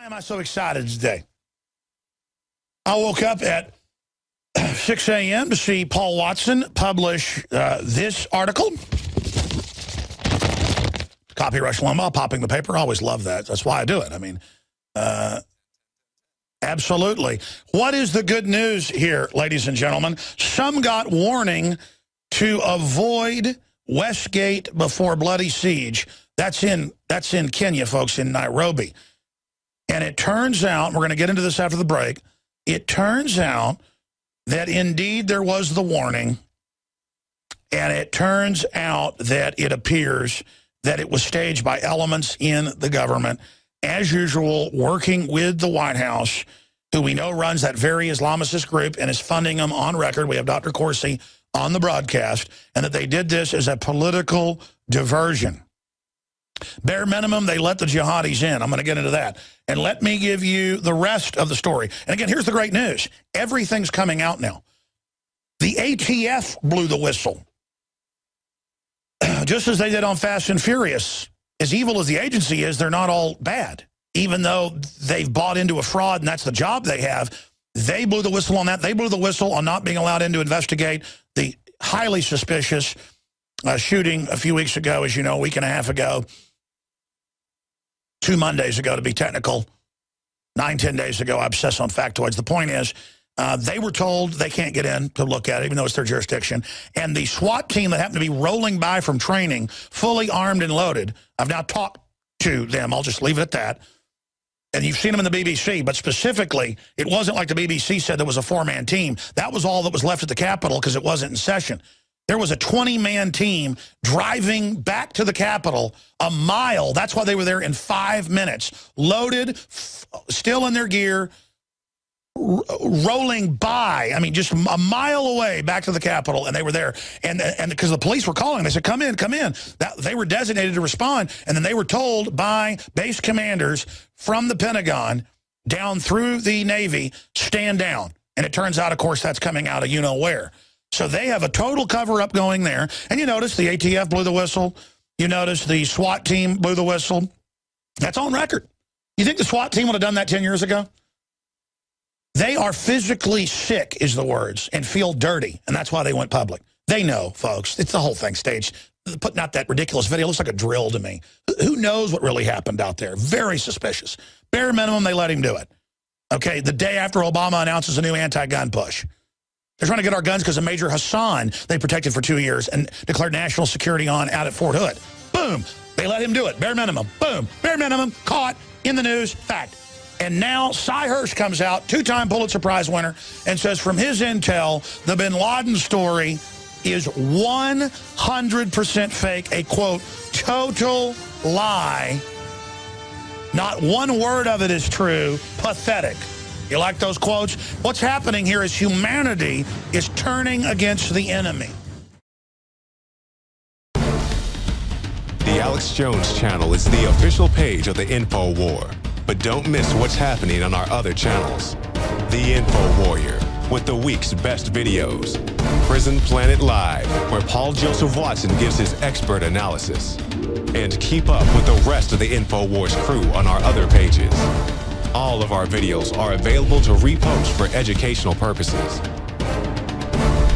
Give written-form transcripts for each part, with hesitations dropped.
Why am I so excited today? I woke up at 6 a.m. to see Paul Watson publish this article. Copy Rush Limbaugh, popping the paper. I always love that. That's why I do it. I mean, absolutely. What is the good news here, ladies and gentlemen? Some got warning to avoid Westgate before bloody siege. That's in Kenya, folks, in Nairobi. And it turns out, we're going to get into this after the break, it turns out that indeed there was the warning, and it turns out that it appears that it was staged by elements in the government, as usual, working with the White House, who we know runs that very Islamicist group and is funding them on record. We have Dr. Corsi on the broadcast, and that they did this as a political diversion. Bare minimum, they let the jihadis in. I'm going to get into that. And let me give you the rest of the story. And again, here's the great news. Everything's coming out now. The ATF blew the whistle. Just as they did on Fast and Furious. As evil as the agency is, they're not all bad. Even though they've bought into a fraud and that's the job they have, they blew the whistle on that. They blew the whistle on not being allowed in to investigate the highly suspicious shooting a few weeks ago, as you know, a week and a half ago. 2 Mondays ago, to be technical. 9-10 days ago, I obsess on factoids. The point is, they were told they can't get in to look at it, even though it's their jurisdiction. And the SWAT team that happened to be rolling by from training, fully armed and loaded, I've now talked to them. I'll just leave it at that. And you've seen them in the BBC, but specifically, it wasn't like the BBC said there was a 4-man team. That was all that was left at the Capitol because it wasn't in session. There was a 20-man team driving back to the Capitol a mile. That's why they were there in 5 minutes. Loaded, still in their gear, rolling by. I mean, just a mile away back to the Capitol, and they were there. And because the police were calling, they said, come in, come in. They were designated to respond, and then they were told by base commanders from the Pentagon down through the Navy, stand down. And it turns out, of course, that's coming out of you-know-where. So they have a total cover-up going there. And you notice the ATF blew the whistle. You notice the SWAT team blew the whistle. That's on record. You think the SWAT team would have done that 10 years ago? They are physically sick, is the words, and feel dirty. And that's why they went public. They know, folks. It's the whole thing staged. Putting out that ridiculous video looks like a drill to me. Who knows what really happened out there? Very suspicious. Bare minimum, they let him do it. Okay, the day after Obama announces a new anti-gun push. They're trying to get our guns because of Major Hassan they protected for 2 years and declared national security on out at Fort Hood. Boom. They let him do it. Bare minimum. Boom. Bare minimum. Caught. In the news. Fact. And now Cy Hirsch comes out, 2-time Pulitzer Prize winner, and says from his intel, the bin Laden story is 100% fake, a, quote, total lie. Not one word of it is true. Pathetic. You like those quotes? What's happening here is humanity is turning against the enemy. The Alex Jones channel is the official page of the Info War. But don't miss what's happening on our other channels. The Info Warrior, with the week's best videos. Prison Planet Live, where Paul Joseph Watson gives his expert analysis. And keep up with the rest of the Info Wars crew on our other pages. All of our videos are available to repost for educational purposes.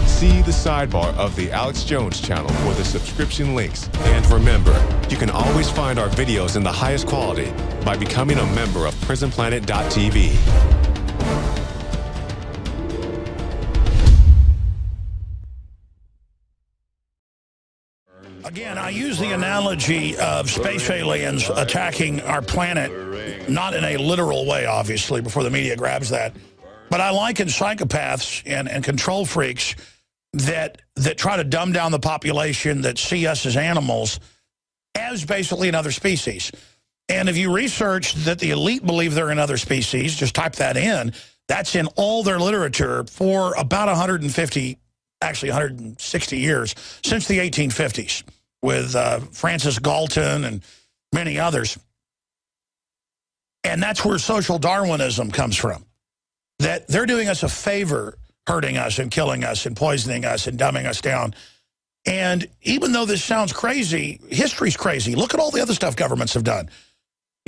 See the sidebar of the Alex Jones channel for the subscription links. And remember, you can always find our videos in the highest quality by becoming a member of PrisonPlanet.tv. Again, I use the analogy of space aliens attacking our planet, not in a literal way, obviously, before the media grabs that. But I liken psychopaths and control freaks that try to dumb down the population, that see us as animals, as basically another species. And if you research that the elite believe they're another species, just type that in, that's in all their literature for about 150, actually 160 years, since the 1850s, with Francis Galton and many others. And that's where social Darwinism comes from, that they're doing us a favor, hurting us and killing us and poisoning us and dumbing us down. And even though this sounds crazy, history's crazy. Look at all the other stuff governments have done.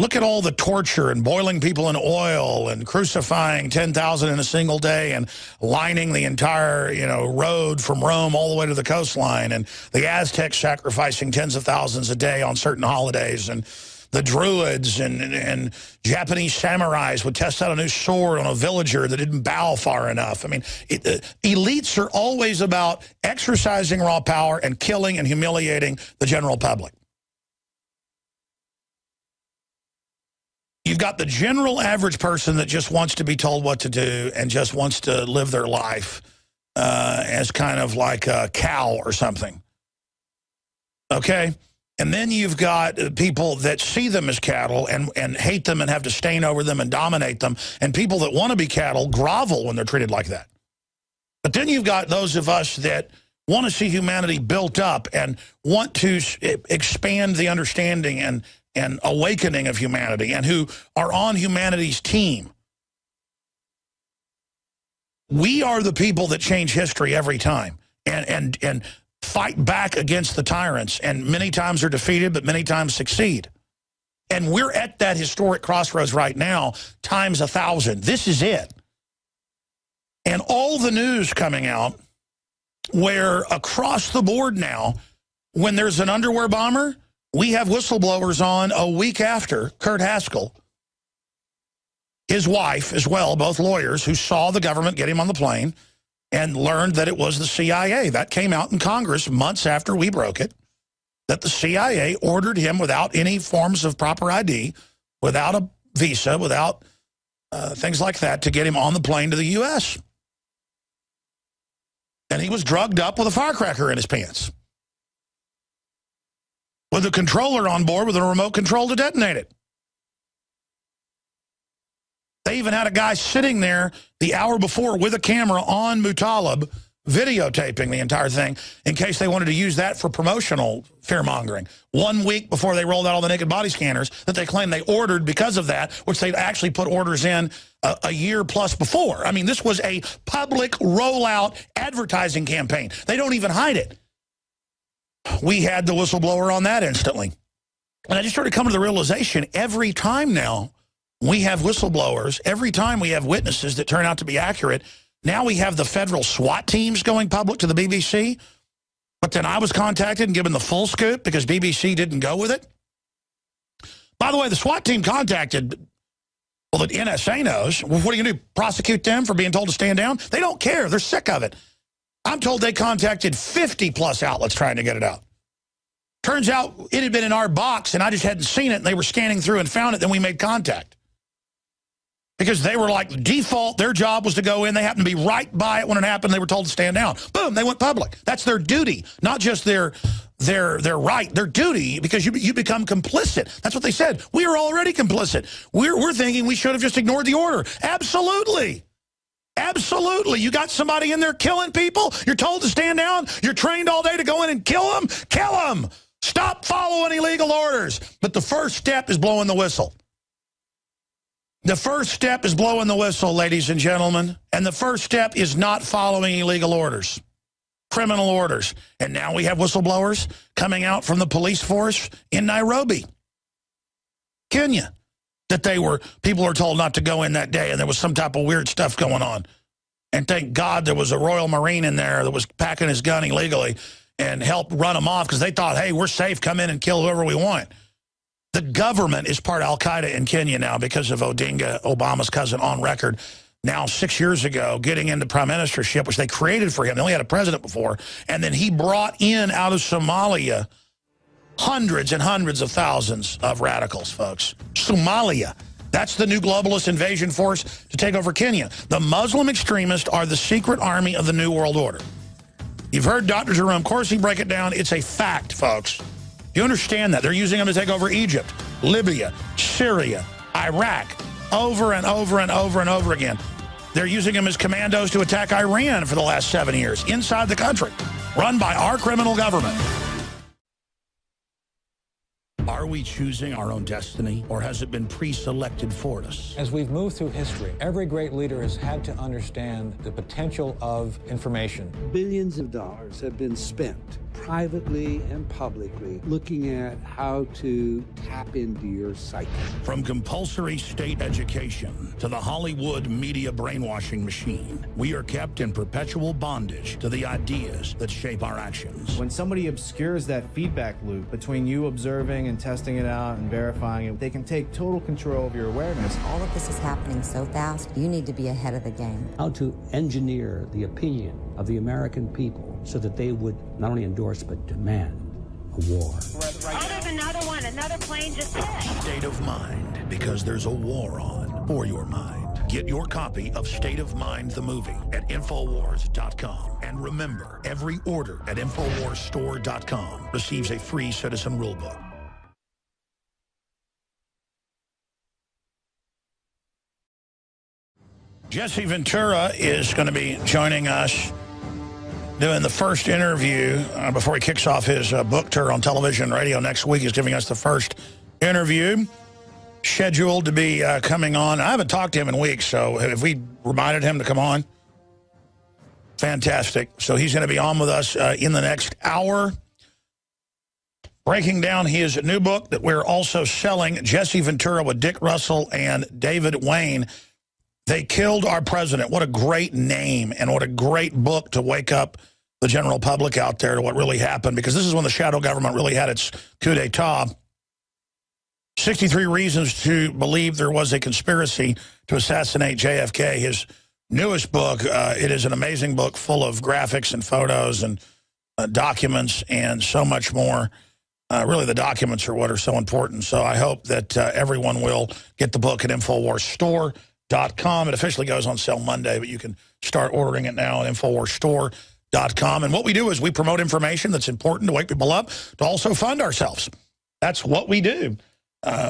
Look at all the torture and boiling people in oil and crucifying 10,000 in a single day and lining the entire, road from Rome all the way to the coastline, and the Aztecs sacrificing tens of thousands a day on certain holidays, and the Druids and Japanese samurais would test out a new sword on a villager that didn't bow far enough. I mean, elites are always about exercising raw power and killing and humiliating the general public. You've got the general average person that just wants to be told what to do and just wants to live their life as kind of like a cow or something. Okay? And then you've got people that see them as cattle and hate them and have disdain over them and dominate them. And people that want to be cattle grovel when they're treated like that. But then you've got those of us that want to see humanity built up and want to expand the understanding and awakening of humanity, and who are on humanity's team. We are the people that change history every time and fight back against the tyrants, and many times are defeated, but many times succeed. And we're at that historic crossroads right now, times 1,000. This is it. And all the news coming out where across the board now, when there's an underwear bomber, we have whistleblowers on a week after. Kurt Haskell, his wife as well, both lawyers, who saw the government get him on the plane and learned that it was the CIA. That came out in Congress months after we broke it, that the CIA ordered him without any forms of proper ID, without a visa, without things like that, to get him on the plane to the U.S. And he was drugged up with a firecracker in his pants, with a controller on board with a remote control to detonate it. They even had a guy sitting there the hour before with a camera on Muttalib, videotaping the entire thing in case they wanted to use that for promotional fear-mongering. 1 week before they rolled out all the naked body scanners that they claimed they ordered because of that, which they'd actually put orders in a year plus before. I mean, this was a public rollout advertising campaign. They don't even hide it. We had the whistleblower on that instantly. And I just started coming to the realization, every time now we have whistleblowers, every time we have witnesses that turn out to be accurate, now we have the federal SWAT teams going public to the BBC. But then I was contacted and given the full scoop because BBC didn't go with it. By the way, the SWAT team contacted, well, the NSA knows. Well, what are you going to do, prosecute them for being told to stand down? They don't care. They're sick of it. I'm told they contacted 50-plus outlets trying to get it out. Turns out it had been in our box, and I just hadn't seen it, and they were scanning through and found it, then we made contact. Because they were like, default, their job was to go in. They happened to be right by it when it happened. They were told to stand down. Boom, they went public. That's their duty, not just their right, their duty, because you become complicit. That's what they said. We are already complicit. We're thinking we should have just ignored the order. Absolutely. Absolutely. You got somebody in there killing people. You're told to stand down. You're trained all day to go in and kill them. Kill them. Stop following illegal orders. But the first step is blowing the whistle. The first step is blowing the whistle, ladies and gentlemen. And the first step is not following illegal orders, criminal orders. And now we have whistleblowers coming out from the police force in Nairobi, Kenya, that people were told not to go in that day, and there was some type of weird stuff going on. And thank God there was a Royal Marine in there that was packing his gun illegally and helped run them off because they thought, hey, we're safe, come in and kill whoever we want. The government is part Al-Qaeda in Kenya now because of Odinga, Obama's cousin, on record, now 6 years ago, getting into prime ministership, which they created for him. They only had a president before. And then he brought in out of Somalia hundreds and hundreds of thousands of radicals, folks. Somalia. That's the new globalist invasion force to take over Kenya. The Muslim extremists are the secret army of the New World Order. You've heard Dr. Jerome Corsi break it down. It's a fact, folks. You understand that? They're using them to take over Egypt, Libya, Syria, Iraq, over and over and over and over again. They're using them as commandos to attack Iran for the last 7 years, inside the country, run by our criminal government. Are we choosing our own destiny, or has it been pre-selected for us? As we've moved through history, every great leader has had to understand the potential of information. Billions of dollars have been spent privately and publicly, looking at how to tap into your psyche. From compulsory state education to the Hollywood media brainwashing machine, we are kept in perpetual bondage to the ideas that shape our actions. When somebody obscures that feedback loop between you observing and testing it out and verifying it, they can take total control of your awareness. All of this is happening so fast, you need to be ahead of the game. How to engineer the opinion of the American people so that they would not only endorse but demand a war. Oh, there's another one. Another plane just hit. State of Mind, because there's a war on for your mind. Get your copy of State of Mind, the movie, at Infowars.com. And remember, every order at InfoWarsStore.com receives a free Citizen Rulebook. Jesse Ventura is going to be joining us doing the first interview before he kicks off his book tour on television and radio next week. He's giving us the first interview scheduled to be coming on. I haven't talked to him in weeks, so have we reminded him to come on? Fantastic. So he's going to be on with us in the next hour, breaking down his new book that we're also selling, Jesse Ventura with Dick Russell and David Wayne. They Killed Our President. What a great name and what a great book to wake up the general public out there to what really happened, because this is when the shadow government really had its coup d'etat. 63 Reasons to Believe There Was a Conspiracy to Assassinate JFK. His newest book, it is an amazing book full of graphics and photos and documents and so much more. Really, the documents are what are so important. So I hope that everyone will get the book at InfoWarsStore.com. It officially goes on sale Monday, but you can start ordering it now at InfoWarsStore.com. And what we do is we promote information that's important to wake people up, to also fund ourselves. That's what we do.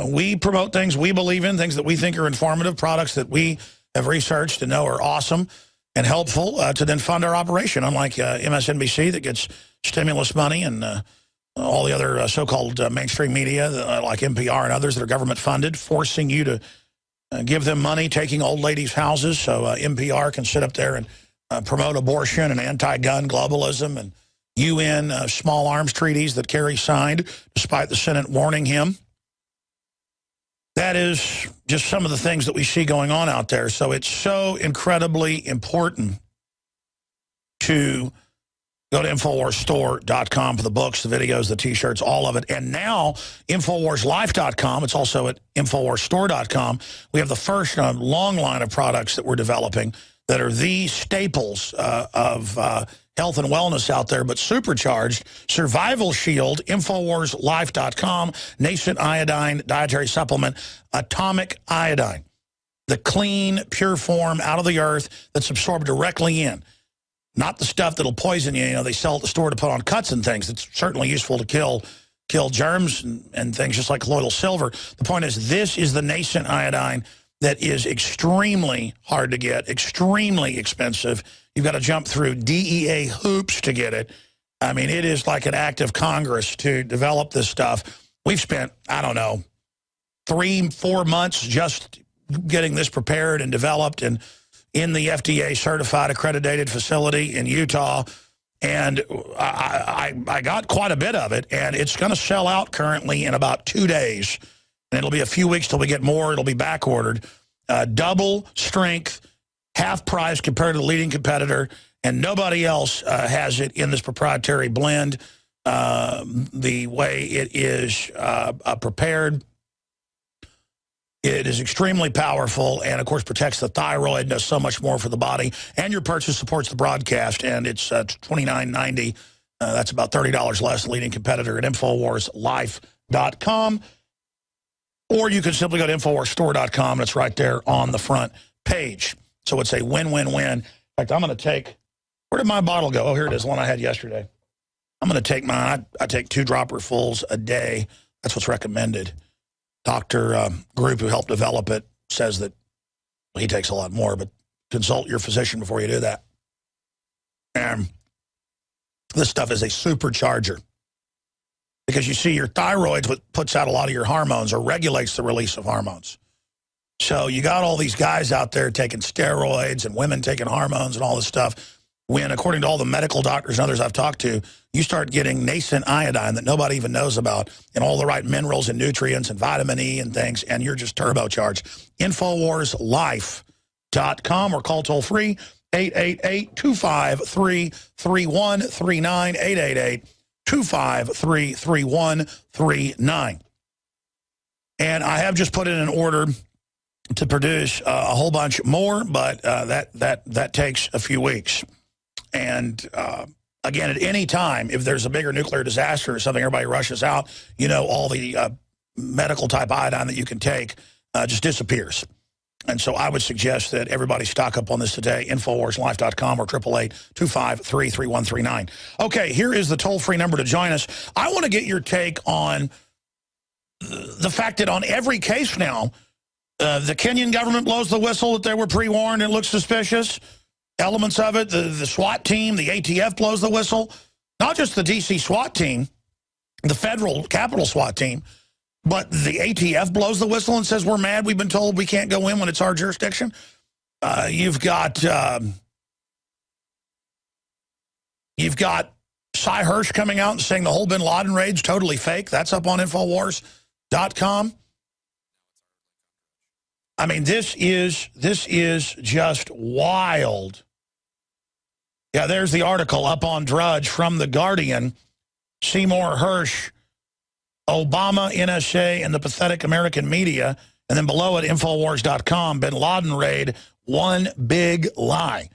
We promote things we believe in, things that we think are informative, products that we have researched and know are awesome and helpful to then fund our operation, unlike MSNBC that gets stimulus money and all the other so-called mainstream media like NPR and others that are government funded, forcing you to give them money, taking old ladies' houses so NPR can sit up there and promote abortion and anti-gun globalism and UN small arms treaties that Kerry signed, despite the Senate warning him. That is just some of the things that we see going on out there. So it's so incredibly important to go to InfoWarsStore.com for the books, the videos, the T-shirts, all of it. And now, InfoWarsLife.com. It's also at InfoWarsStore.com. We have the first long line of products that we're developing that are the staples of health and wellness out there, but supercharged. Survival Shield, InfoWarsLife.com, Nascent Iodine Dietary Supplement, Atomic Iodine, the clean, pure form out of the earth that's absorbed directly in. Not the stuff that'll poison you. You know, they sell at the store to put on cuts and things. It's certainly useful to kill germs and things, just like colloidal silver. The point is, this is the nascent iodine that is extremely hard to get, extremely expensive. You've got to jump through DEA hoops to get it. I mean, it is like an act of Congress to develop this stuff. We've spent, I don't know, 3-4 months just getting this prepared and developed and in the FDA certified accredited facility in Utah. And I got quite a bit of it, and it's going to sell out currently in about 2 days. And it'll be a few weeks till we get more. It'll be back ordered. Double strength, half price compared to the leading competitor, and nobody else has it in this proprietary blend. The way it is prepared, it is extremely powerful and, of course, protects the thyroid, does so much more for the body. And your purchase supports the broadcast, and it's $29.90. That's about $30 less than leading competitor at InfoWarsLife.com. Or you can simply go to InfoWarsStore.com, and it's right there on the front page. So it's a win-win-win. In fact, I'm going to take, where did my bottle go? Oh, here it is, the one I had yesterday. I'm going to take mine. I take 2 dropperfuls a day. That's what's recommended. Doctor group who helped develop it says that he takes a lot more, but consult your physician before you do that. And this stuff is a supercharger. Because you see, your thyroid's what puts out a lot of your hormones or regulates the release of hormones. So you got all these guys out there taking steroids and women taking hormones and all this stuff. when, according to all the medical doctors and others I've talked to, you start getting nascent iodine that nobody even knows about and all the right minerals and nutrients and vitamin E and things, and you're just turbocharged. InfoWarsLife.com or call toll-free 888-253-3139, 888-253-3139. And I have just put in an order to produce a whole bunch more, but that takes a few weeks. And again, at any time, if there's a bigger nuclear disaster or something, everybody rushes out, you know, all the medical type iodine that you can take just disappears. And so I would suggest that everybody stock up on this today, InfoWarsLife.com or 888-253-3139. Okay, here is the toll-free number to join us. I want to get your take on the fact that on every case now, the Kenyan government blows the whistle that they were pre-warned and it looks suspicious. Elements of it, the SWAT team, the ATF blows the whistle. Not just the D.C. SWAT team, the federal Capitol SWAT team, but the ATF blows the whistle and says, we're mad, we've been told we can't go in when it's our jurisdiction. You've got Cy Hirsch coming out and saying the whole bin Laden raid's totally fake. That's up on InfoWars.com. I mean, this is just wild. Yeah, there's the article up on Drudge from The Guardian. Seymour Hersh, Obama, NSA, and the pathetic American media. And then below it, Infowars.com, bin Laden raid, one big lie.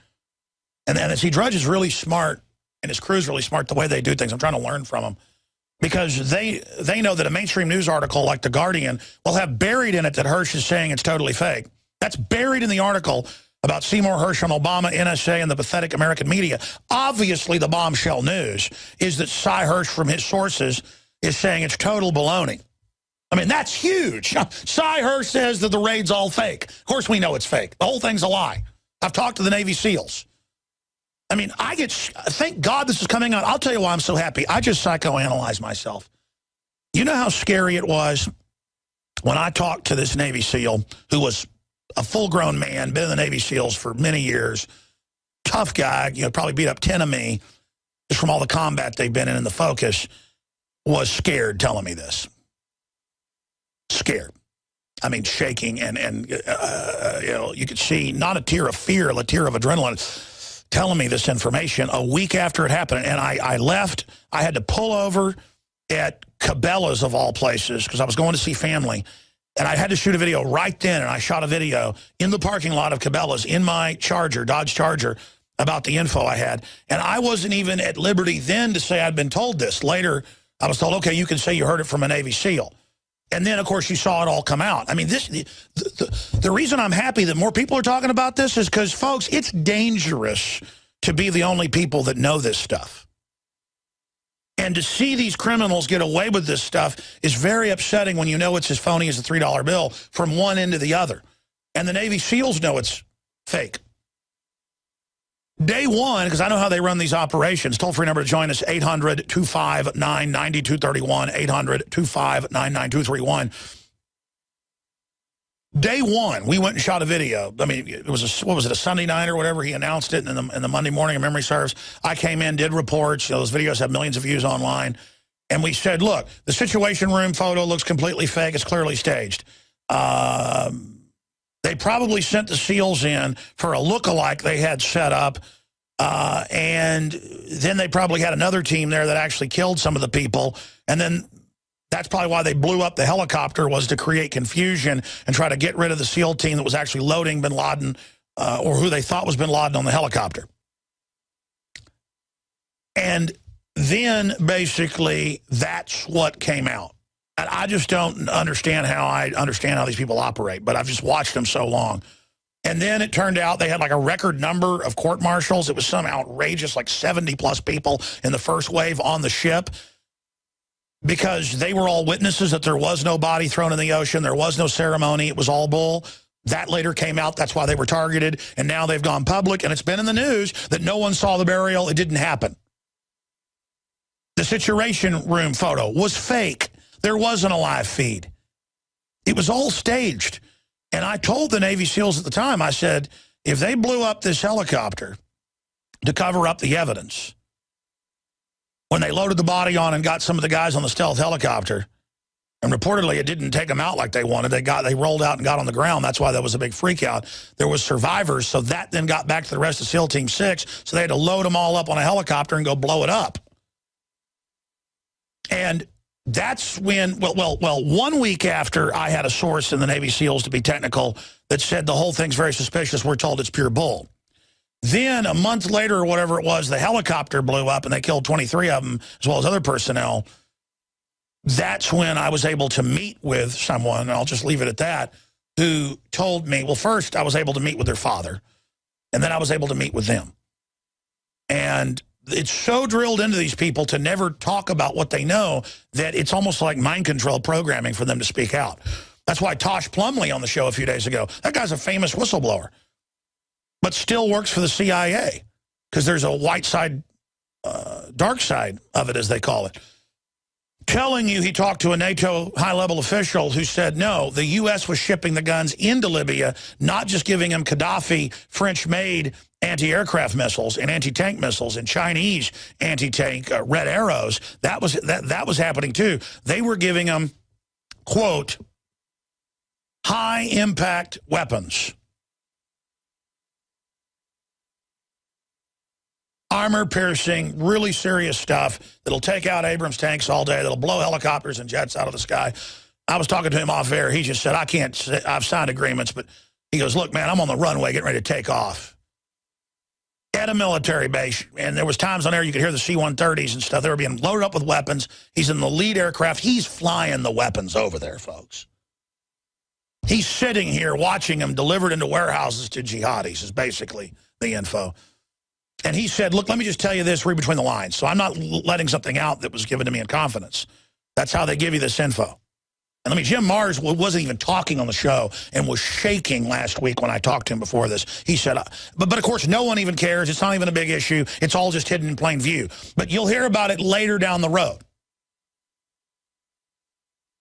And then, see, Drudge is really smart, and his crew's really smart the way they do things. I'm trying to learn from them. Because they know that a mainstream news article like The Guardian will have buried in it that Hersh is saying it's totally fake. That's buried in the article about Seymour Hersh on Obama, NSA, and the pathetic American media. Obviously, the bombshell news is that Cy Hirsch from his sources is saying it's total baloney. I mean, that's huge. Cy Hirsch says that the raid's all fake. Of course, we know it's fake. The whole thing's a lie. I've talked to the Navy SEALs. I mean, thank God this is coming out. I'll tell you why I'm so happy. I just psychoanalyze myself. You know how scary it was when I talked to this Navy SEAL who was a full-grown man, been in the Navy SEALs for many years, tough guy, you know, probably beat up 10 of me just from all the combat they've been in and the focus, was scared telling me this. Scared. I mean, shaking and you know, you could see not a tear of fear, a tear of adrenaline, telling me this information a week after it happened. And I left. I had to pull over at Cabela's, of all places, because I was going to see family. And I had to shoot a video right then, and I shot a video in the parking lot of Cabela's in my Charger, Dodge Charger, about the info I had. And I wasn't even at liberty then to say I'd been told this. Later, I was told, okay, you can say you heard it from a Navy SEAL. And then, of course, you saw it all come out. I mean, the reason I'm happy that more people are talking about this is because, folks, it's dangerous to be the only people that know this stuff. And to see these criminals get away with this stuff is very upsetting when you know it's as phony as a $3 bill from one end to the other. And the Navy SEALs know it's fake. Day one, because I know how they run these operations, toll-free number to join us, 800-259-9231, 800-259-9231. Day one, we went and shot a video. I mean, it was a Sunday night or whatever. He announced it, and in the Monday morning, if memory serves, I came in, did reports. You know, those videos have millions of views online. And we said, look, the Situation Room photo looks completely fake. It's clearly staged. They probably sent the SEALs in for a look-alike they had set up. And then they probably had another team there that actually killed some of the people. And then that's probably why they blew up the helicopter, was to create confusion and try to get rid of the SEAL team that was actually loading bin Laden, or who they thought was bin Laden, on the helicopter. And then, basically, that's what came out. And I just don't understand how these people operate, but I've just watched them so long. And then it turned out they had like a record number of court-martials. It was some outrageous, like 70-plus people in the first wave on the ship, because they were all witnesses that there was no body thrown in the ocean. There was no ceremony. It was all bull. That later came out. That's why they were targeted. And now they've gone public, and it's been in the news that no one saw the burial. It didn't happen. The Situation Room photo was fake. There wasn't a live feed. It was all staged. And I told the Navy SEALs at the time, I said, if they blew up this helicopter, to cover up the evidence. When they loaded the body on and got some of the guys on the stealth helicopter, and reportedly it didn't take them out like they wanted. They rolled out and got on the ground. That's why there was a big freak out. There was survivors, so that then got back to the rest of SEAL Team 6, so they had to load them all up on a helicopter and go blow it up. And that's when, well, 1 week after I had a source in the Navy SEALs, to be technical, that said the whole thing's very suspicious, we're told it's pure bull. Then a month later or whatever it was, the helicopter blew up and they killed 23 of them, as well as other personnel. That's when I was able to meet with someone, and I'll just leave it at that, who told me, well, first I was able to meet with their father, and then I was able to meet with them. And it's so drilled into these people to never talk about what they know that it's almost like mind control programming for them to speak out. That's why Tosh Plumlee on the show a few days ago, that guy's a famous whistleblower, but still works for the CIA because there's a white side, dark side of it, as they call it. Telling you he talked to a NATO high-level official who said, no, the U.S. was shipping the guns into Libya, not just giving him Gaddafi French-made anti-aircraft missiles and anti-tank missiles and Chinese anti-tank Red Arrows. That was happening too. They were giving them, quote, high-impact weapons. Armor-piercing, really serious stuff that'll take out Abrams tanks all day, that'll blow helicopters and jets out of the sky. I was talking to him off air. He just said, I've signed agreements, but he goes, look, man, I'm on the runway getting ready to take off. At a military base, and there was times on air you could hear the C-130s and stuff. They were being loaded up with weapons. He's in the lead aircraft. He's flying the weapons over there, folks. He's sitting here watching them delivered into warehouses to jihadis, is basically the info. And he said, look, let me just tell you this, read between the lines. So I'm not letting something out that was given to me in confidence. That's how they give you this info. And Jim Mars wasn't even talking on the show and was shaking last week when I talked to him before this. He said, but of course, no one even cares. It's not even a big issue. It's all just hidden in plain view. But you'll hear about it later down the road.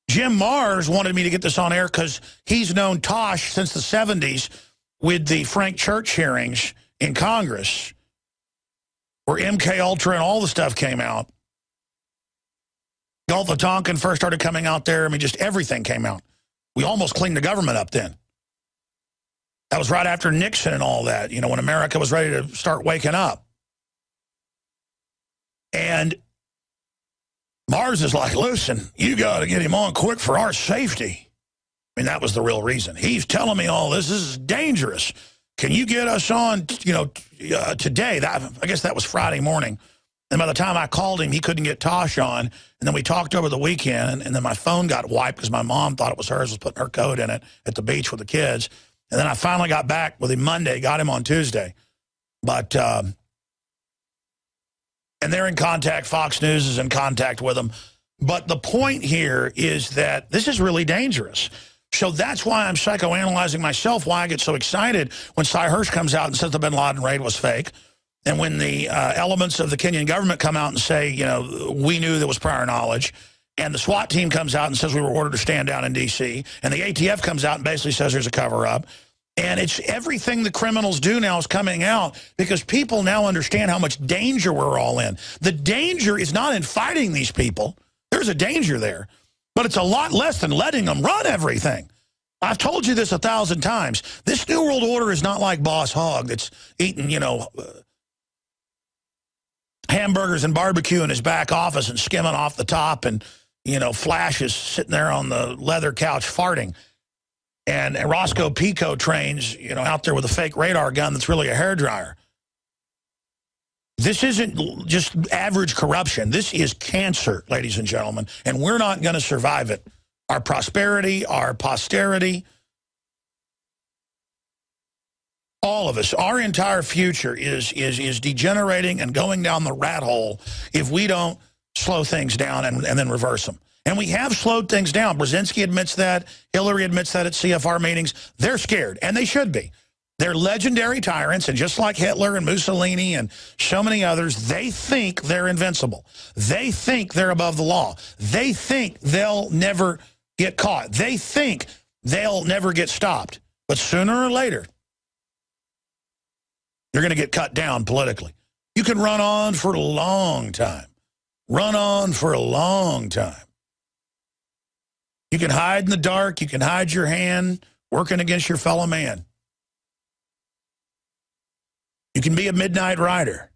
Jim Mars wanted me to get this on air because he's known Tosh since the 70s with the Frank Church hearings in Congress, where MK Ultra and all the stuff came out. Gulf of Tonkin first started coming out there. I mean, just everything came out. We almost cleaned the government up then. That was right after Nixon and all that, you know, when America was ready to start waking up. And Mars is like, listen, you got to get him on quick for our safety. I mean, that was the real reason. He's telling me all this. This is dangerous. Can you get us on, you know, today? I guess that was Friday morning. And by the time I called him, he couldn't get Tosh on. And then we talked over the weekend, and then my phone got wiped because my mom thought it was hers, was putting her code in it at the beach with the kids. And then I finally got back with him Monday, got him on Tuesday. But, and they're in contact. Fox News is in contact with them. But the point here is that this is really dangerous. So that's why I'm psychoanalyzing myself, why I get so excited when Cy Hirsch comes out and says the bin Laden raid was fake. And when the elements of the Kenyan government come out and say, you know, we knew there was prior knowledge, and the SWAT team comes out and says we were ordered to stand down in D.C., and the ATF comes out and basically says there's a cover-up. And it's everything the criminals do now is coming out because people now understand how much danger we're all in. The danger is not in fighting these people. There's a danger there. But it's a lot less than letting them run everything. I've told you this 1,000 times. This New World Order is not like Boss Hogg that's eating, you know, hamburgers and barbecue in his back office and skimming off the top, and, you know, Flash is sitting there on the leather couch farting. And Roscoe Pico trains, you know, out there with a fake radar gun that's really a hairdryer. This isn't just average corruption. This is cancer, ladies and gentlemen, and we're not going to survive it. Our prosperity, our posterity, all of us, our entire future is degenerating and going down the rat hole if we don't slow things down and then reverse them. And we have slowed things down. Brzezinski admits that. Hillary admits that at CFR meetings. They're scared, and they should be. They're legendary tyrants, and just like Hitler and Mussolini and so many others, they think they're invincible. They think they're above the law. They think they'll never get caught. They think they'll never get stopped. But sooner or later, you're going to get cut down politically. can run on for a long time. Run on for a long time. You can hide in the dark. You can hide your hand working against your fellow man. You can be a midnight rider.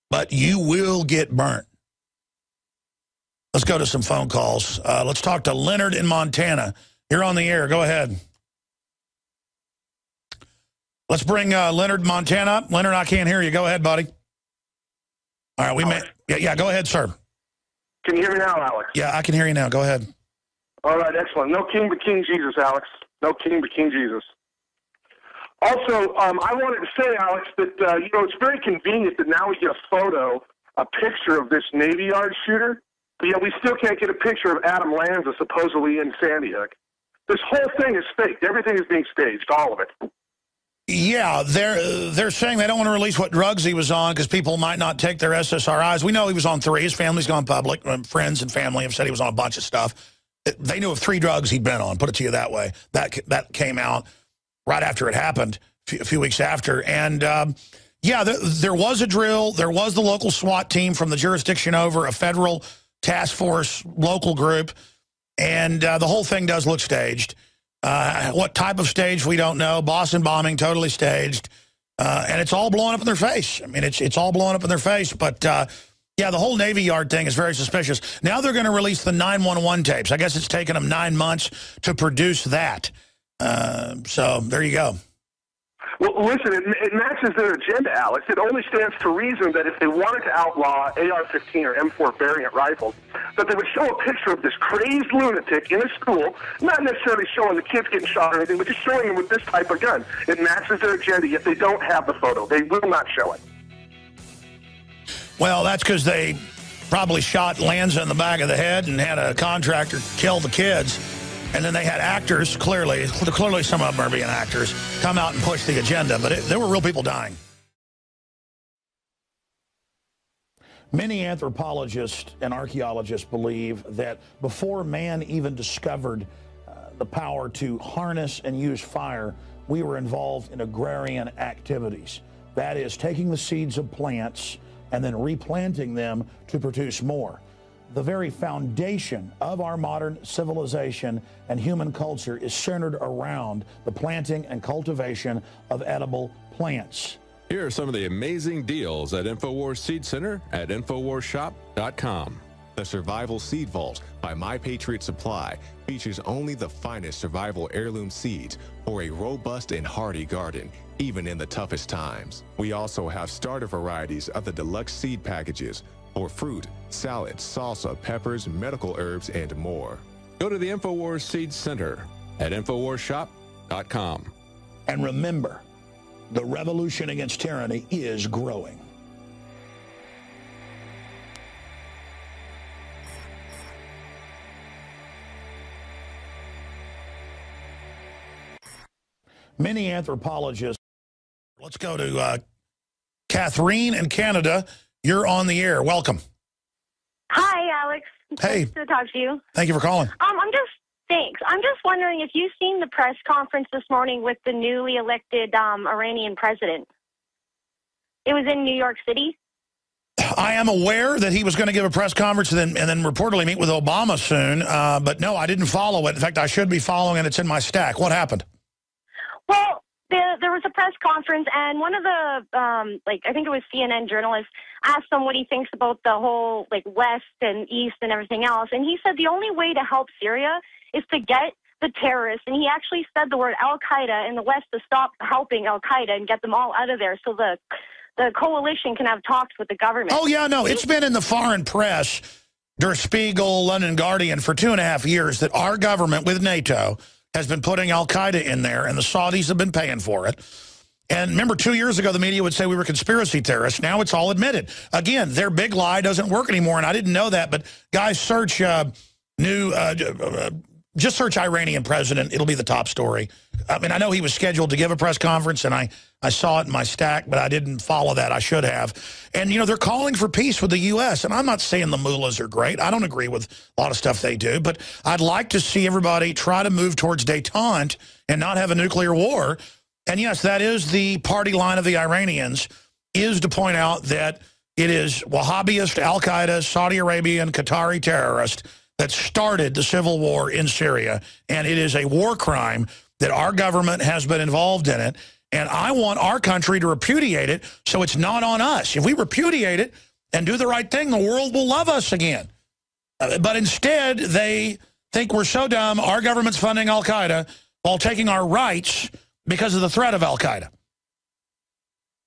But you will get burnt. Let's go to some phone calls. Let's talk to Leonard in Montana. You're on the air. Go ahead. Let's bring Leonard in Montana up. Leonard, I can't hear you. Go ahead, buddy. All right, we may. Yeah, go ahead, sir. Can you hear me now, Alex? Yeah, I can hear you now. Go ahead. All right, excellent. No king but King Jesus, Alex. No king but King Jesus. Also, I wanted to say, Alex, that, it's very convenient that now we get a picture of this Navy Yard shooter, but yet we still can't get a picture of Adam Lanza supposedly in Sandy Hook. This whole thing is faked. Everything is being staged, all of it. Yeah, they're saying they don't want to release what drugs he was on because people might not take their SSRIs. We know he was on 3. His family's gone public. Friends and family have said he was on a bunch of stuff. They knew of 3 drugs he'd been on, put it to you that way. That came out right after it happened, a few weeks after. And, yeah, there was a drill. There was the local SWAT team from the jurisdiction over, a federal task force local group. And the whole thing does look staged. What type of stage, we don't know. Boston bombing, totally staged. And it's all blowing up in their face. I mean, it's all blowing up in their face. But, yeah, the whole Navy Yard thing is very suspicious. Now they're going to release the 911 tapes. I guess it's taken them 9 months to produce that. So there you go. Well, listen, it matches their agenda, Alex. It only stands to reason that if they wanted to outlaw AR-15 or M4 variant rifles, that they would show a picture of this crazed lunatic in a school, not necessarily showing the kids getting shot or anything, but just showing them with this type of gun. It matches their agenda, yet they don't have the photo. They will not show it. Well, that's because they probably shot Lanza in the back of the head and had a contractor kill the kids. And then they had actors, clearly some of them are being actors, come out and push the agenda. But there were real people dying. Many anthropologists and archaeologists believe that before man even discovered the power to harness and use fire, we were involved in agrarian activities. That is, taking the seeds of plants and then replanting them to produce more. The very foundation of our modern civilization and human culture is centered around the planting and cultivation of edible plants. Here are some of the amazing deals at InfoWars Seed Center at InfoWarsShop.com. The Survival Seed Vault by My Patriot Supply features only the finest survival heirloom seeds for a robust and hardy garden, even in the toughest times. We also have starter varieties of the deluxe seed packages for fruit, salads, salsa, peppers, medical herbs, and more. Go to the InfoWars Seed Center at InfoWarsShop.com. And remember, the revolution against tyranny is growing. Many anthropologists. Let's go to Catherine in Canada. You're on the air. Welcome. Hi, Alex. Hey. Nice to talk to you. Thank you for calling. Thanks. I'm just wondering if you've seen the press conference this morning with the newly elected Iranian president. It was in New York City. I am aware that he was going to give a press conference and then reportedly meet with Obama soon. But no, I didn't follow it. In fact, I should be following it. It's in my stack. What happened? Well, there was a press conference, and one of the, I think it was CNN journalists, asked him what he thinks about the whole, West and East and everything else. And he said the only way to help Syria is to get the terrorists, and he actually said the word Al-Qaeda in the West to stop helping Al-Qaeda and get them all out of there so the coalition can have talks with the government. Oh, yeah, no, it's been in the foreign press, Der Spiegel, London Guardian, for 2.5 years that our government with NATO has been putting Al-Qaeda in there, and the Saudis have been paying for it. And remember, 2 years ago, the media would say we were conspiracy theorists. Now it's all admitted. Again, their big lie doesn't work anymore, and I didn't know that. But guys, search just search Iranian president. It'll be the top story. I mean, I know he was scheduled to give a press conference, and I saw it in my stack, but I didn't follow that. I should have. And, they're calling for peace with the U.S., and I'm not saying the mullahs are great. I don't agree with a lot of stuff they do, but I'd like to see everybody try to move towards détente and not have a nuclear war. And, yes, that is the party line of the Iranians, is to point out that it is Wahhabist, al-Qaeda, Saudi Arabian, Qatari terrorists that started the civil war in Syria, and it is a war crime that our government has been involved in it, and I want our country to repudiate it so it's not on us. If we repudiate it and do the right thing, the world will love us again. But instead, they think we're so dumb, our government's funding al-Qaeda while taking our rights because of the threat of al-Qaeda.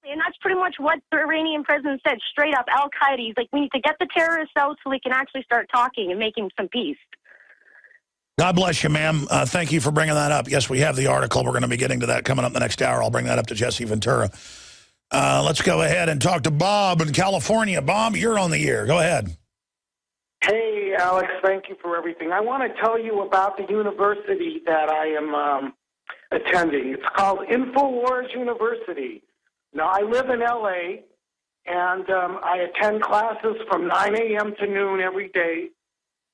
And that's pretty much what the Iranian president said, straight up, al-Qaeda. He's like, we need to get the terrorists out so we can actually start talking and making some peace. God bless you, ma'am. Thank you for bringing that up. Yes, we have the article. We're going to be getting to that coming up the next hour. I'll bring that up to Jesse Ventura. Let's go ahead and talk to Bob in California. Bob, you're on the air. Go ahead. Hey, Alex, thank you for everything. I want to tell you about the university that I am attending. It's called InfoWars University. Now, I live in L.A., and I attend classes from 9 a.m. to noon every day.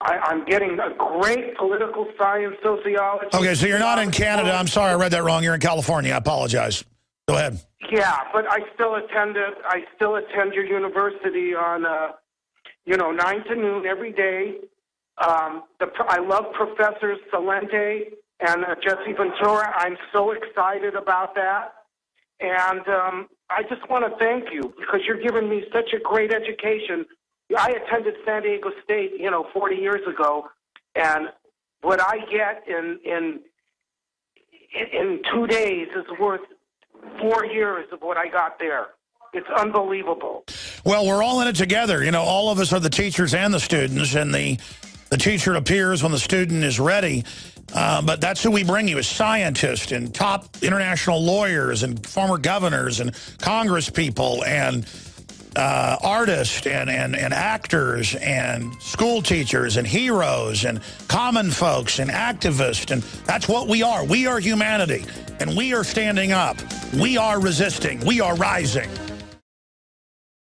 I'm getting a great political science, sociology. Okay, so you're not in Canada. I'm sorry, I read that wrong. You're in California. I apologize. Go ahead. Yeah, but I still attend it. I still attend your university on, 9 to noon every day. I love Professors Celente and Jesse Ventura. I'm so excited about that. And I just want to thank you because you're giving me such a great education. I attended San Diego State, 40 years ago, and what I get in 2 days is worth 4 years of what I got there. It's unbelievable. Well, we're all in it together. All of us are the teachers and the students, and the teacher appears when the student is ready. But that's who we bring you, as scientists and top international lawyers and former governors and congress people and artists and actors and school teachers and heroes and common folks and activists. And that's what we are. We are humanity. And we are standing up. We are resisting. We are rising.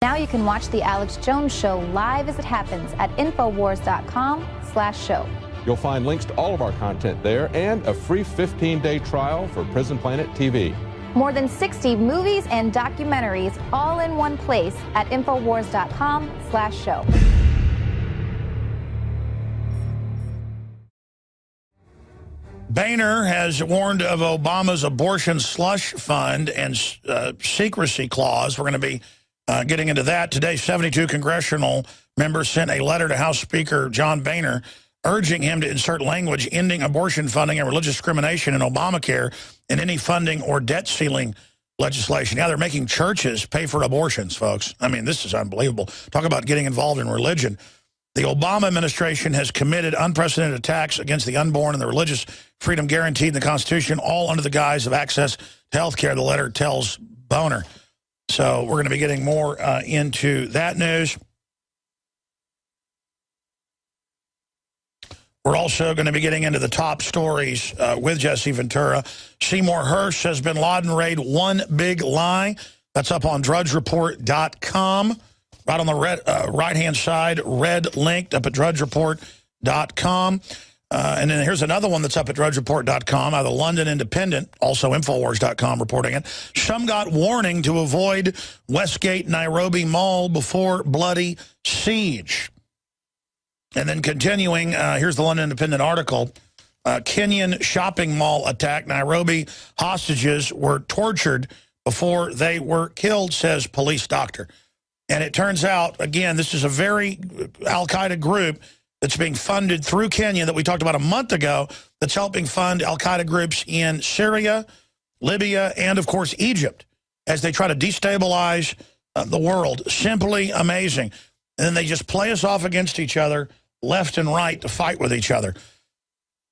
Now you can watch The Alex Jones Show live as it happens at Infowars.com/show. You'll find links to all of our content there and a free 15-day trial for Prison Planet TV. More than 60 movies and documentaries all in one place at Infowars.com/show. Boehner has warned of Obama's abortion slush fund and secrecy clause. We're going to be getting into that today. 72 congressional members sent a letter to House Speaker John Boehner urging him to insert language ending abortion funding and religious discrimination in Obamacare and any funding or debt ceiling legislation. Now they're making churches pay for abortions, folks. I mean, this is unbelievable. Talk about getting involved in religion. The Obama administration has committed unprecedented attacks against the unborn and the religious freedom guaranteed in the Constitution, all under the guise of access to health care, the letter tells Boehner. So we're going to be getting more into that news. We're also going to be getting into the top stories with Jesse Ventura. Seymour Hersh has bin Laden raid one big lie. That's up on drudgereport.com. Right on the right-hand side, red linked up at drudgereport.com. And then here's another one that's up at drudgereport.com, out of the London Independent, also Infowars.com reporting it. Some got warning to avoid Westgate Nairobi Mall before bloody siege. And then continuing, here's the London Independent article. Kenyan shopping mall attack. Nairobi hostages were tortured before they were killed, says police doctor. And it turns out, again, this is a very al-Qaeda group that's being funded through Kenya that we talked about a month ago that's helping fund al-Qaeda groups in Syria, Libya, and, of course, Egypt as they try to destabilize the world. Simply amazing. And then they just play us off against each other, left and right, to fight with each other.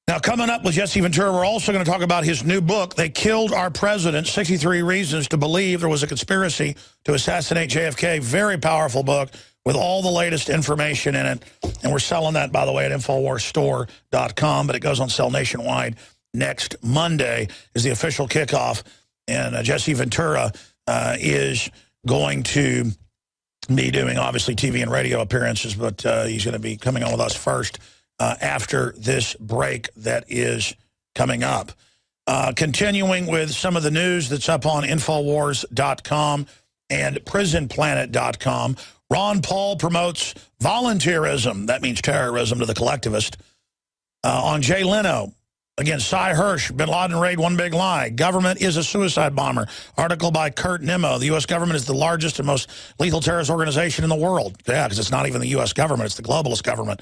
Now, coming up with Jesse Ventura, we're also going to talk about his new book, They Killed Our President, 63 Reasons to Believe There Was a Conspiracy to Assassinate JFK. Very powerful book with all the latest information in it. And we're selling that, by the way, at InfoWarsStore.com, but it goes on sale nationwide next Monday is the official kickoff. And Jesse Ventura is going to be doing, obviously, TV and radio appearances, but he's going to be coming on with us first after this break that is coming up. Continuing with some of the news that's up on Infowars.com and prisonplanet.com. Ron Paul promotes volunteerism, that means terrorism to the collectivist, on Jay Leno. Again, Cy Hirsch, Bin Laden raid, one big lie. Government is a suicide bomber. Article by Kurt Nimmo. The U.S. government is the largest and most lethal terrorist organization in the world. Yeah, because it's not even the U.S. government. It's the globalist government.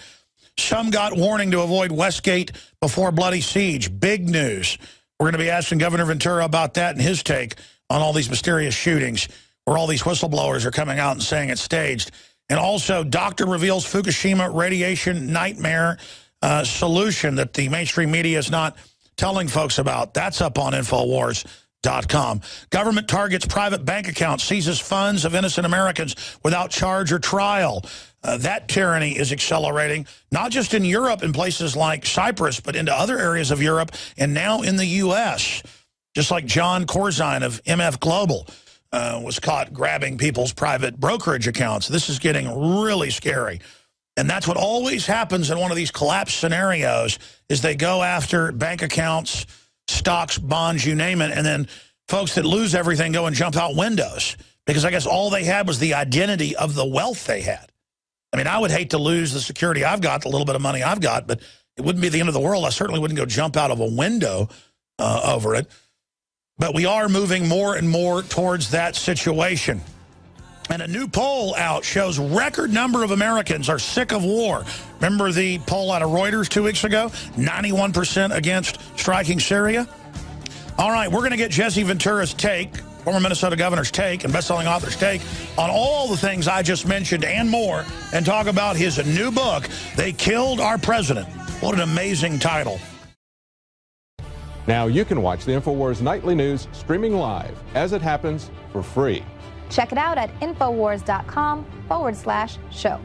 Some got warning to avoid Westgate before bloody siege. Big news. We're going to be asking Governor Ventura about that and his take on all these mysterious shootings where all these whistleblowers are coming out and saying it's staged. And also, doctor reveals Fukushima radiation nightmare solution that the mainstream media is not telling folks about. That's up on Infowars.com. Government targets private bank accounts, seizes funds of innocent Americans without charge or trial. That tyranny is accelerating, not just in Europe in places like Cyprus, but into other areas of Europe and now in the U.S., just like John Corzine of MF Global was caught grabbing people's private brokerage accounts. This is getting really scary. And that's what always happens in one of these collapse scenarios is they go after bank accounts, stocks, bonds, you name it, and then folks that lose everything go and jump out windows because I guess all they had was the identity of the wealth they had. I mean, I would hate to lose the security I've got, the little bit of money I've got, but it wouldn't be the end of the world. I certainly wouldn't go jump out of a window over it. But we are moving more and more towards that situation. And a new poll out shows record number of Americans are sick of war. Remember the poll out of Reuters 2 weeks ago? 91% against striking Syria. All right, we're going to get Jesse Ventura's take, former Minnesota governor's take, and best-selling author's take on all the things I just mentioned and more, and talk about his new book, They Killed Our President. What an amazing title. Now you can watch the InfoWars Nightly News streaming live as it happens for free. Check it out at Infowars.com/show.